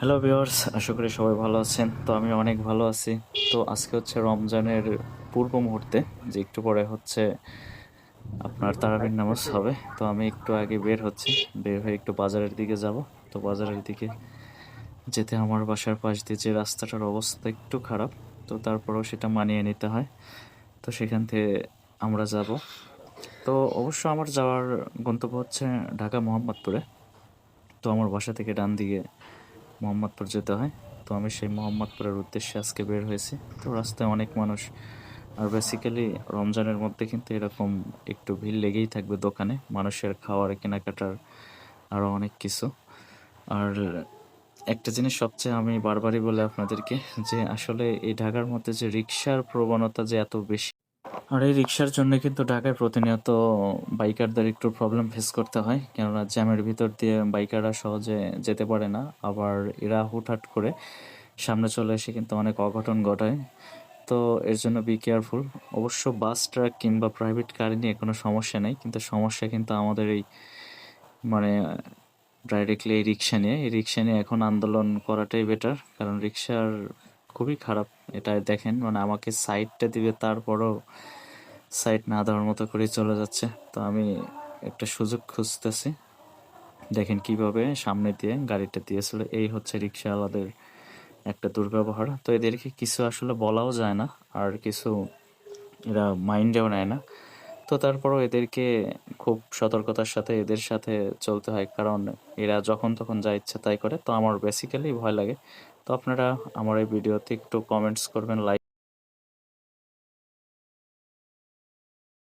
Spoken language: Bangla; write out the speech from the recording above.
হ্যালো ভিউয়ার্স, আশা করি সবাই ভালো আছেন। তো আমি অনেক ভালো আছি। তো আজকে হচ্ছে রমজানের পূর্ব মুহূর্তে, যে একটু পরে হচ্ছে আপনার তারাবির নামাজ হবে। তো আমি একটু আগে বের হয়ে একটু বাজারের দিকে যাব। তো বাজারের দিকে যেতে আমার বাসার পাশ দিয়ে যে রাস্তাটার অবস্থা একটু খারাপ, তো তারপরেও সেটা মানিয়ে নিতে হয়। তো সেখান থেকে আমরা যাব। তো অবশ্য আমার যাওয়ার গন্তব্য হচ্ছে ঢাকা মোহাম্মদপুরে। তো আমার বাসা থেকে ডান দিকে মোহাম্মদপুর যেতে হয়। তো আমি সেই মোহাম্মদপুরের উদ্দেশ্যে আজকে বের হয়েছি। তো রাস্তায় অনেক মানুষ। আর বেসিক্যালি রমজানের মধ্যে কিন্তু এরকম একটু ভিড় লেগেই থাকবে দোকানে। মানুষের খাওয়ার, কেনাকাটার আরও অনেক কিছু। আর একটা জিনিস সবচেয়ে আমি বারবারই বলি আপনাদেরকে, যে আসলে এই ঢাকার মধ্যে যে রিক্সার প্রবণতা যে এত বেশি, আর এই রিক্সার জন্য কিন্তু ঢাকায় প্রতিনিয়ত বাইকারদের একটু প্রবলেম ফেস করতে হয়। কেননা জ্যামের ভিতর দিয়ে বাইকাররা সহজে যেতে পারে না। আবার এরা হুটহাট করে সামনে চলে এসে কিন্তু অনেক অঘটন ঘটায়। তো এর জন্য বি কেয়ারফুল। অবশ্য বাস, ট্রাক কিংবা প্রাইভেট কার নিয়ে কোনো সমস্যা নেই, কিন্তু সমস্যা কিন্তু আমাদের এই মানে ডাইরেক্টলি এই রিক্সা নিয়ে এখন আন্দোলন করাটাই বেটার। কারণ রিক্সার খুবই খারাপ। এটা দেখেন, মানে আমাকে সাইডটা দিবে, তারপরও সাইড না দেওয়ার মতো করেই চলে যাচ্ছে। তো আমি একটা সুযোগ খুঁজতেছি। দেখেন কিভাবে সামনে দিয়ে গাড়িটা দিয়েছিল। এই হচ্ছে রিক্সাওয়ালাদের একটা দুর্ব্যবহার। তো এদেরকে কিছু আসলে বলাও যায় না, আর কিছু এরা মাইন্ডেও নেয় না। তো তারপরও এদেরকে খুব সতর্কতার সাথে এদের সাথে চলতে হয়, কারণ এরা যখন তখন যা ইচ্ছা তাই করে। তো আমার বেসিক্যালি ভয় লাগে। তো আপনারা আমার এই ভিডিওতে একটু কমেন্টস করবেন, লাইক